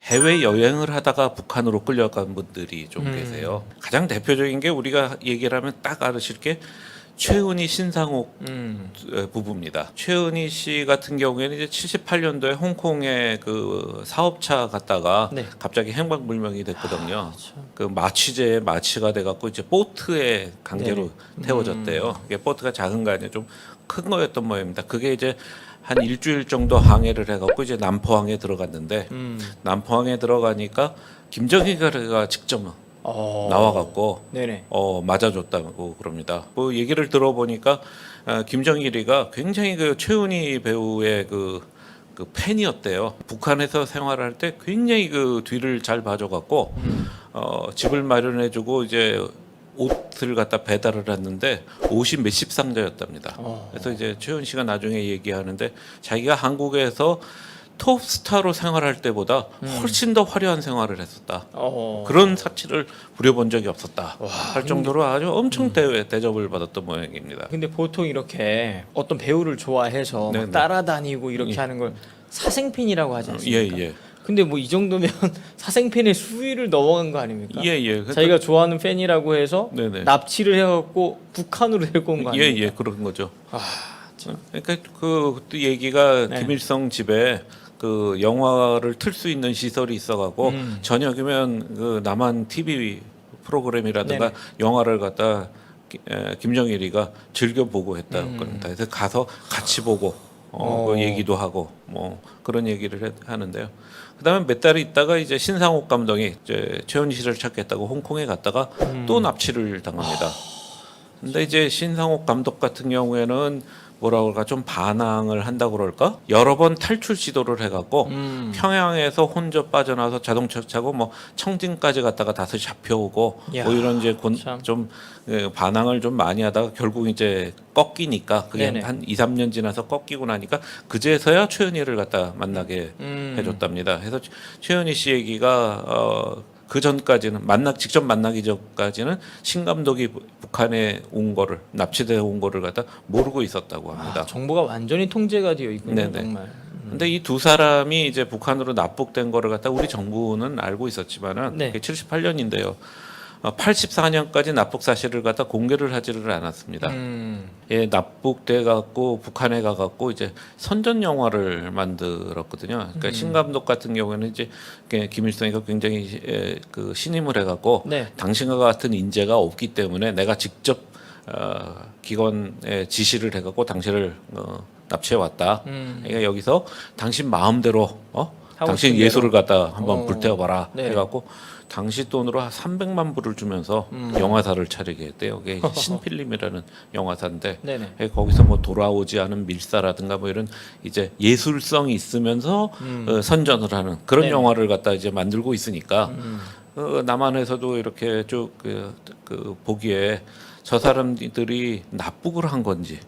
해외 여행을 하다가 북한으로 끌려간 분들이 좀 계세요. 가장 대표적인 게 우리가 얘기를 하면 딱 알으실 게 최은희 신상옥 부부입니다. 최은희 씨 같은 경우에는 이제 78년도에 홍콩에 그 사업차 갔다가 네. 갑자기 행방불명이 됐거든요. 참. 그 마취제에 마취가 돼갖고 이제 보트에 강제로 태워졌대요. 이게 보트가 작은 거 아니에요. 좀 큰 거였던 모양입니다. 그게 이제 한 일주일 정도 항해를 해갖고 이제 남포항에 들어갔는데 남포항에 들어가니까 김정희가 직접 나와갖고 네네. 맞아줬다고 그럽니다. 그 얘기를 들어보니까 김정일이가 굉장히 그 최은희 배우의 그 팬이었대요. 북한에서 생활할 때 굉장히 그 뒤를 잘 봐줘갖고 집을 마련해주고 이제 옷을 갖다 배달을 했는데 옷이 몇십 상자였답니다. 그래서 이제 최은 씨가 나중에 얘기하는데 자기가 한국에서 톱스타로 생활할 때보다 훨씬 더 화려한 생활을 했었다. 그런 사치를 부려본 적이 없었다. 할 정도로 아주 엄청 대접을 받았던 모양입니다. 근데 보통 이렇게 어떤 배우를 좋아해서 막 네네. 따라다니고 이렇게 하는 걸 사생팬이라고 하지 않습니까? 예. 근데 뭐 이 정도면 사생팬의 수위를 넘어간 거 아닙니까? 예. 자기가 좋아하는 팬이라고 해서 네네. 납치를 해갖고 북한으로 데리고 온 거 아닙니까? 예, 그런 거죠. 참. 그러니까 그때 얘기가 네. 김일성 집에 그 영화를 틀 수 있는 시설이 있어가고 저녁이면 그 남한 TV 프로그램이라든가 네네. 영화를 갖다 김정일이가 즐겨 보고 했다고 합니다. 그래서 가서 같이 보고 그 얘기도 하고 뭐 그런 얘기를 하는데요. 그다음에 몇 달 있다가 이제 신상옥 감독이 이제 최은희 씨를 찾겠다고 홍콩에 갔다가 또 납치를 당합니다. 근데 이제 신상옥 감독 같은 경우에는 뭐라 그럴까 좀 반항을 한다고 그럴까 여러 번 탈출 시도를 해갖고 평양에서 혼자 빠져나와서 자동차 타고 뭐 청진까지 갔다가 다시 잡혀오고 야, 뭐 이런 이제 참. 좀 반항을 좀 많이 하다가 결국 이제 꺾이니까 그게 네네. 한 2, 3년 지나서 꺾이고 나니까 그제서야 최은희를 갖다 만나게 해줬답니다. 그래서 최은희 씨 얘기가 그 전까지는 직접 만나기 전까지는 신 감독이 북한에 온 거를 납치돼 온 거를 갖다 모르고 있었다고 합니다. 정보가 완전히 통제가 되어 있군요. 네네. 정말. 근데 이 두 사람이 이제 북한으로 납북된 거를 갖다 우리 정부는 알고 있었지만은 네. 그게 78년인데요. 84년까지 납북 사실을 갖다 공개를 하지를 않았습니다. 예, 납북돼 갖고 북한에 가 갖고 이제 선전 영화를 만들었거든요. 그러니까 신 감독 같은 경우에는 이제 김일성이가 굉장히 그 신임을 해 갖고 네. 당신과 같은 인재가 없기 때문에 내가 직접 기관에 지시를 해 갖고 당신을 납치해 왔다. 그러니까 여기서 당신 마음대로 당신 싶은 예술을 갖다 한번 어. 불태워봐라 네. 해갖고 당시 돈으로 한 300만 불을 주면서 영화사를 차리게 했대요. 그게 신필름이라는 영화사인데 네네. 거기서 뭐 돌아오지 않은 밀사라든가 뭐 이런 이제 예술성이 있으면서 선전을 하는 그런 네네. 영화를 갖다 이제 만들고 있으니까 남한에서도 이렇게 쭉 그 보기에 저 사람들이 납북을 한 건지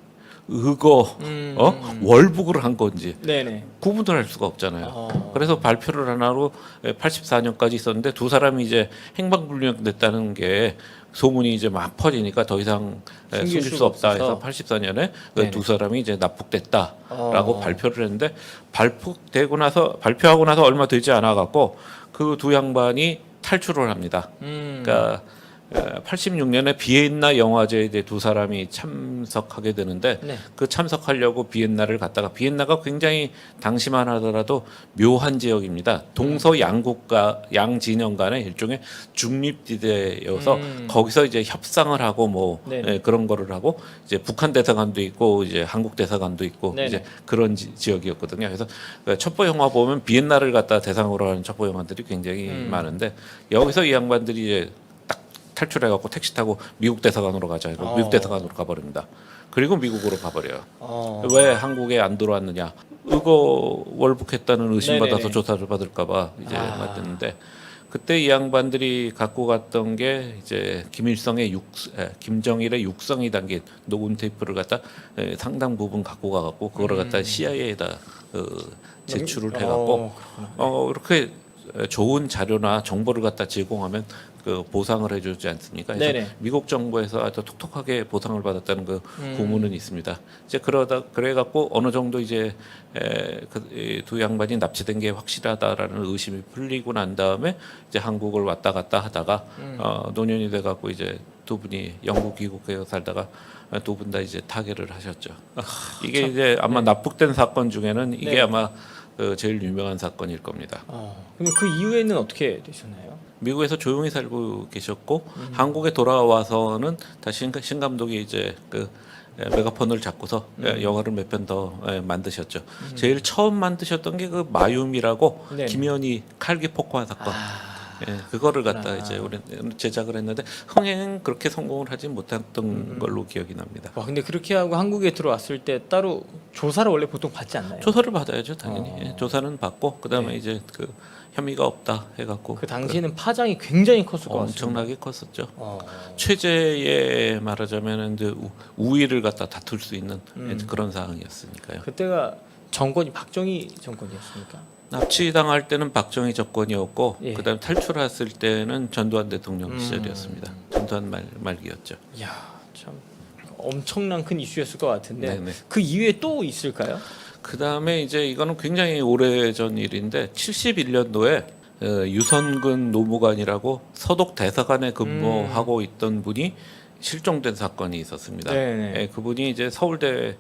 월북을 한 건지 네네. 구분을 할 수가 없잖아요. 그래서 발표를 하나로 84년까지 있었는데 두 사람이 이제 행방불명 됐다는 게 소문이 이제 막 퍼지니까 더 이상 숨길 수 없다 해서 84년에 그 두 사람이 이제 납북됐다라고 발표를 했는데 발표하고 나서 얼마 되지 않아 갖고 그 두 양반이 탈출을 합니다. 그러니까 86년에 비엔나 영화제에 이제 두 사람이 참석하게 되는데 네. 그 참석하려고 비엔나를 갔다가 비엔나가 굉장히 당시만 하더라도 묘한 지역입니다. 동서 양국과 양진영 간의 일종의 중립지대여서 거기서 이제 협상을 하고 뭐 그런 거를 하고 이제 북한 대사관도 있고 이제 한국 대사관도 있고 네네. 이제 그런 지역이었거든요. 그래서 첩보 영화 보면 비엔나를 갖다 대상으로 하는 첩보 영화들이 굉장히 많은데 여기서 이 양반들이 이제 탈출해갖고 택시 타고 미국 대사관으로 가자 해서 미국 대사관으로 가버립니다. 그리고 미국으로 가버려요. 왜 한국에 안 들어왔느냐? 의거 월북했다는 의심받아서 네네네. 조사를 받을까봐 이제 맞았는데 그때 이 양반들이 갖고 갔던 게 이제 김정일의 육성이 담긴 녹음 테이프를 갖다 상당 부분 갖고 가갖고 그거를 갖다 CIA에다 제출을 해갖고 이렇게 좋은 자료나 정보를 갖다 제공하면 그 보상을 해주지 않습니까? 그래서 네네. 미국 정부에서 아주 톡톡하게 보상을 받았다는 그 구문은 있습니다. 이제 그래갖고 어느 정도 이제 두 양반이 납치된 게 확실하다라는 의심이 풀리고 난 다음에 이제 한국을 왔다 갔다 하다가 노년이 돼갖고 이제 두 분이 영국 귀국해서 살다가 두 분 다 이제 타계를 하셨죠. 이게 이제 아마 납북된 사건 중에는 이게 네. 아마 그 제일 유명한 사건일 겁니다. 그럼 그 이후에는 어떻게 되셨나요? 미국에서 조용히 살고 계셨고 한국에 돌아와서는 다시 신 감독이 이제 그 메가폰을 잡고서 영화를 몇 편 더 만드셨죠. 제일 처음 만드셨던 게 그 마윰이라고 네. 김연희 칼기 폭파 사건. 그거를 갖다 이제 우리 제작을 했는데 흥행 그렇게 성공을 하지 못했던 걸로 기억이 납니다. 와, 근데 그렇게 하고 한국에 들어왔을 때 따로 조사를 원래 보통 받지 않나요? 조사를 받아야죠, 당연히. 조사는 받고 그다음에 이제 그 혐의가 없다 해갖고 그 당시에는 파장이 굉장히 컸을 것 같습니다. 엄청나게 컸었죠. 체제에 말하자면 이제 우위를 갖다 다툴 수 있는 그런 상황이었으니까요. 그때가 정권이 박정희 정권이었습니까? 납치당할 때는 박정희 정권이었고 예. 그다음에 탈출했을 때는 전두환 대통령 시절이었습니다. 전두환 말기였죠. 이야, 참 엄청난 큰 이슈였을 것 같은데 네네. 그 이후에 또 있을까요? 그다음에 이제 이거는 굉장히 오래전 일인데 71년도에 유선근 노무관이라고 서독 대사관에 근무하고 있던 분이 실종된 사건이 있었습니다. 네네. 그분이 이제 서울대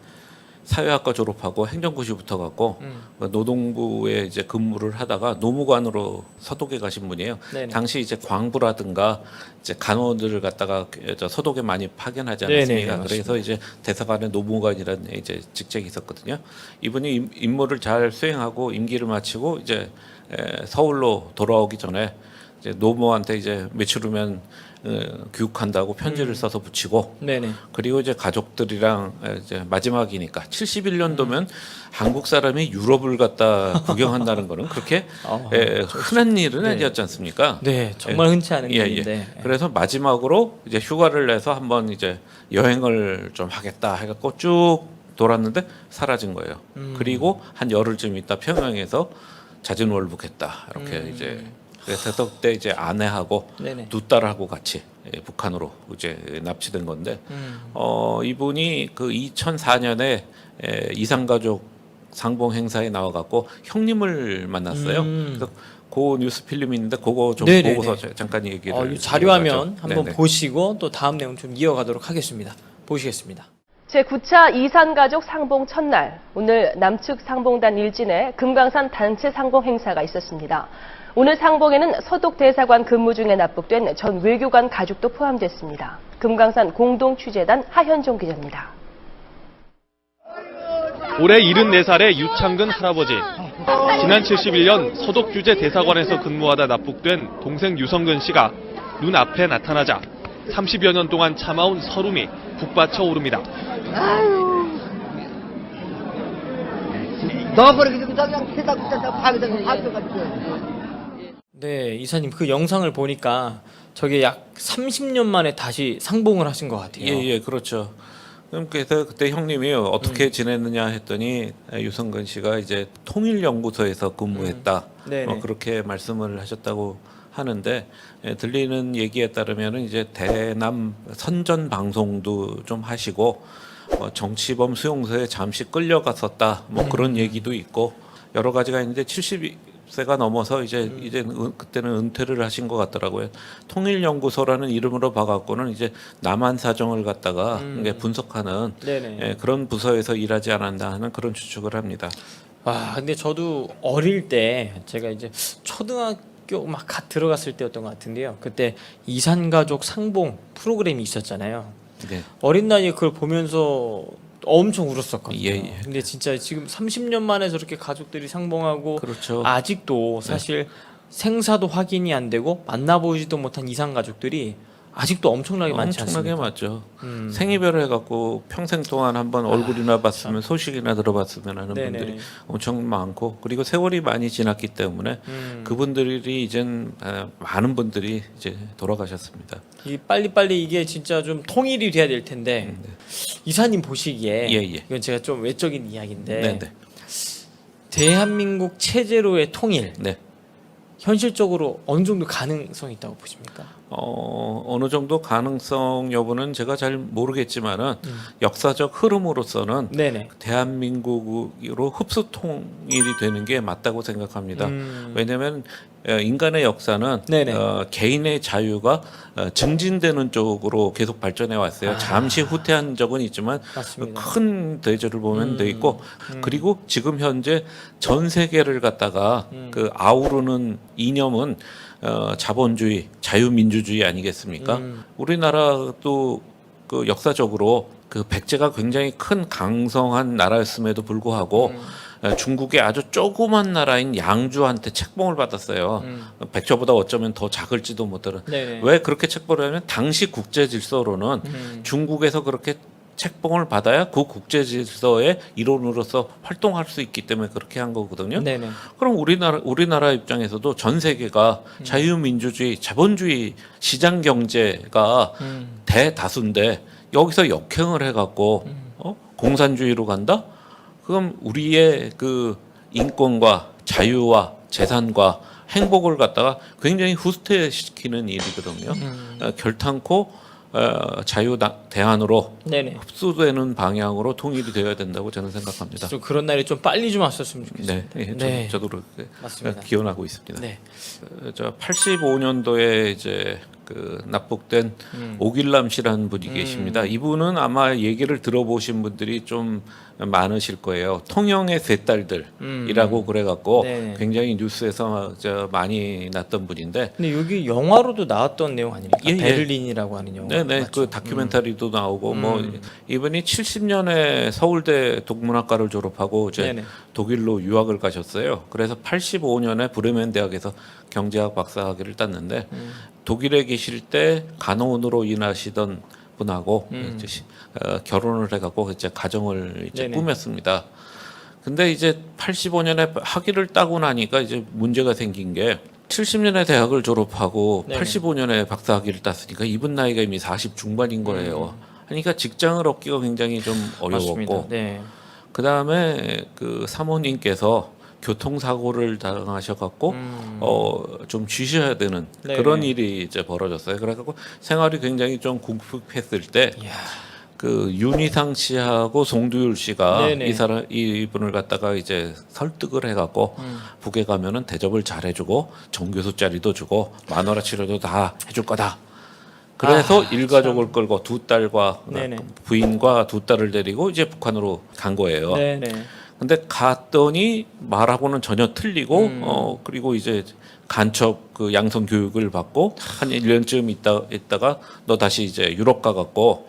사회학과 졸업하고 행정고시 붙어갖고 노동부에 이제 근무를 하다가 노무관으로 서독에 가신 분이에요. 네네. 당시 이제 광부라든가 이제 간호들을 갖다가 저 서독에 많이 파견하지 네네, 않았습니까? 맞습니다. 그래서 이제 대사관에 노무관이라는 이제 직책이 있었거든요. 이분이 임무를 잘 수행하고 임기를 마치고 이제 서울로 돌아오기 전에 이제 노무한테 이제 며칠 후면 교육한다고 편지를 써서 붙이고 네네. 그리고 이제 가족들이랑 이제 마지막이니까 71년도면 한국 사람이 유럽을 갔다 구경한다는 거는 그렇게 흔한 일은 네. 아니었지 않습니까? 네, 정말 흔치 않은 예, 일인데. 그래서 마지막으로 이제 휴가를 내서 한번 이제 여행을 좀 하겠다 해갖고 쭉 돌았는데 사라진 거예요. 그리고 한 열흘쯤 있다 평양에서 자진월북했다 이렇게 이제 그래서 그때 이제 아내하고 네네. 두 딸하고 같이 북한으로 이제 납치된 건데 이분이 그 2004년에 이산가족 상봉 행사에 나와갖고 형님을 만났어요. 그래서 그 뉴스 필름이 있는데 그거 좀 네네네. 보고서 잠깐 얘기를 이 자료화면 이어가죠. 한번 네네. 보시고 또 다음 내용 좀 이어가도록 하겠습니다. 보시겠습니다. 제9차 이산가족 상봉 첫날, 오늘 남측 상봉단 일진에 금강산 단체 상봉 행사가 있었습니다. 오늘 상봉에는 서독 대사관 근무 중에 납북된 전 외교관 가족도 포함됐습니다. 금강산 공동취재단 하현종 기자입니다. 올해 74살의 유창근 할아버지. 지난 71년 서독주재 대사관에서 근무하다 납북된 동생 유성근 씨가 눈앞에 나타나자 30여 년 동안 참아온 서름이 북받쳐 오릅니다. 네, 이사님 그 영상을 보니까 저게 약 30년 만에 다시 상봉을 하신 것 같아요. 예, 그렇죠. 그래서 그때 형님이 어떻게 지냈느냐 했더니 유성근 씨가 이제 통일연구소에서 근무했다. 네네. 그렇게 말씀을 하셨다고 하는데 들리는 얘기에 따르면 이제 대남 선전 방송도 좀 하시고 정치범 수용소에 잠시 끌려갔었다. 뭐 그런 얘기도 있고 여러 가지가 있는데 70세가 넘어서 이제 그때는 은퇴를 하신 것 같더라고요. 통일연구소라는 이름으로 봐갖고는 이제 남한 사정을 갖다가 이게 분석하는 네네. 그런 부서에서 일하지 않았나 하는 그런 추측을 합니다. 근데 저도 어릴 때 제가 이제 초등학교 막 갓 들어갔을 때였던 것 같은데요. 그때 이산가족 상봉 프로그램이 있었잖아요. 네. 어린 나이에 그걸 보면서 엄청 울었었거든요. 예. 근데 진짜 지금 30년 만에 저렇게 가족들이 상봉하고 그렇죠. 아직도 사실 생사도 확인이 안 되고 만나보지도 못한 이산 가족들이 아직도 엄청나게 많지 엄청나게 않습니까? 많죠. 생이별을 해갖고 평생 동안 한번 얼굴이나 봤으면 소식이나 들어봤으면 하는 네네. 분들이 엄청 많고 그리고 세월이 많이 지났기 때문에 그분들이 이젠 많은 분들이 이제 돌아가셨습니다. 이 빨리빨리 이게 진짜 좀 통일이 돼야 될 텐데 이사님 보시기에 예. 이건 제가 좀 외적인 이야기인데 네네. 대한민국 체제로의 통일 네. 현실적으로 어느 정도 가능성이 있다고 보십니까? 어느 정도 가능성 여부는 제가 잘 모르겠지만은 역사적 흐름으로서는 네네. 대한민국으로 흡수 통일이 되는 게 맞다고 생각합니다. 왜냐하면 인간의 역사는 네네. 개인의 자유가 증진되는 쪽으로 계속 발전해 왔어요. 잠시 후퇴한 적은 있지만 맞습니다. 큰 대조를 보면 돼 있고 그리고 지금 현재 전 세계를 갖다가 그 아우르는 이념은 자본주의, 자유민주주의 아니겠습니까? 우리나라도 그 역사적으로 그 백제가 굉장히 큰 강성한 나라였음에도 불구하고 중국의 아주 조그만 나라인 양주한테 책봉을 받았어요. 백제보다 어쩌면 더 작을지도 못하는. 네네. 왜 그렇게 책봉을 하면 당시 국제 질서로는 중국에서 그렇게 책봉을 받아야 그 국제 질서의 일원으로서 활동할 수 있기 때문에 그렇게 한 거거든요. 네네. 그럼 우리나라 입장에서도 전 세계가 자유민주주의, 자본주의 시장 경제가 대다수인데 여기서 역행을 해갖고 공산주의로 간다? 그럼 우리의 그 인권과 자유와 재산과 행복을 갖다가 굉장히 후퇴시키는 일이거든요. 결탄코 자유 대안으로 네네. 흡수되는 방향으로 통일이 되어야 된다고 저는 생각합니다. 좀 그런 날이 좀 빨리 좀 왔었으면 좋겠습니다. 네, 네. 저도 그렇게 맞습니다. 기원하고 있습니다. 네. 저 85년도에 이제 그 납북된 오길남 씨라는 분이 계십니다. 이분은 아마 얘기를 들어보신 분들이 좀 많으실 거예요. 통영의 세 딸들이라고 그래갖고 네. 굉장히 뉴스에서 많이 났던 분인데, 근데 여기 영화로도 나왔던 내용 아닙니까? 예, 예. 베를린이라고 하는 영화. 네네 맞죠? 그 다큐멘터리도 나오고 뭐 이분이 70년에 서울대 동문학과를 졸업하고 이제 네네. 독일로 유학을 가셨어요. 그래서 85년에 브레멘 대학에서 경제학 박사학위를 땄는데 독일에 계실 때 간호원으로 일하시던 분하고 이제 결혼을 해갖고 이제 가정을 이제 네네. 꾸몄습니다. 근데 이제 85년에 학위를 따고 나니까 이제 문제가 생긴 게 70년에 대학을 졸업하고 네네. 85년에 박사학위를 땄으니까 이분 나이가 이미 40 중반인 거예요. 그러니까 직장을 얻기가 굉장히 좀 맞습니다. 어려웠고 네. 그 다음에 그 사모님께서 교통사고를 당하셔갖고 좀 쉬셔야 되는 네네. 그런 일이 이제 벌어졌어요. 그래갖고 생활이 굉장히 좀 궁핍했을 때 이야. 그 윤희상 씨하고 송두율 씨가 네네. 이분을 갖다가 이제 설득을 해갖고 북에 가면은 대접을 잘 해주고 정교수 자리도 주고 마누라 치료도 다 해줄 거다. 그래서 일가족을 끌고 두 딸과 네네. 부인과 두 딸을 데리고 이제 북한으로 간 거예요. 네네. 근데 갔더니 말하고는 전혀 틀리고 그리고 이제 간첩 그 양성 교육을 받고 한 1년쯤 있다가 너 다시 이제 유럽 가갖고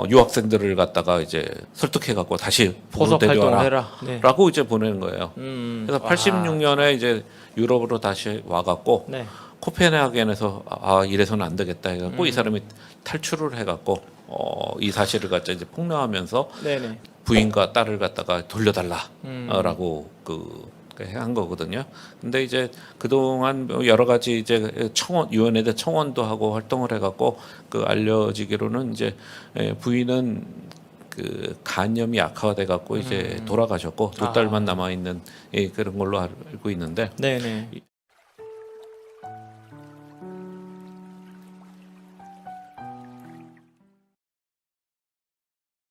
유학생들을 갖다가 이제 설득해 갖고 다시 북으로 포섭 활동을 데려와라 해라. 네. 라고 이제 보내는 거예요. 그래서 86년에 이제 유럽으로 다시 와갖고 네. 코펜하겐에서 이래서는 안 되겠다 해갖고 이 사람이 탈출을 해갖고 이 사실을 갖다 이제 폭로하면서 네네. 부인과 딸을 갖다가 돌려달라라고 한 거거든요. 근데 이제 그동안 여러 가지 이제 유엔에대 청원도 하고 활동을 해갖고 그 알려지기로는 이제 부인은 그 간염이 악화돼 갖고 이제 돌아가셨고 두 딸만 남아 있는 그런 걸로 알고 있는데 네네.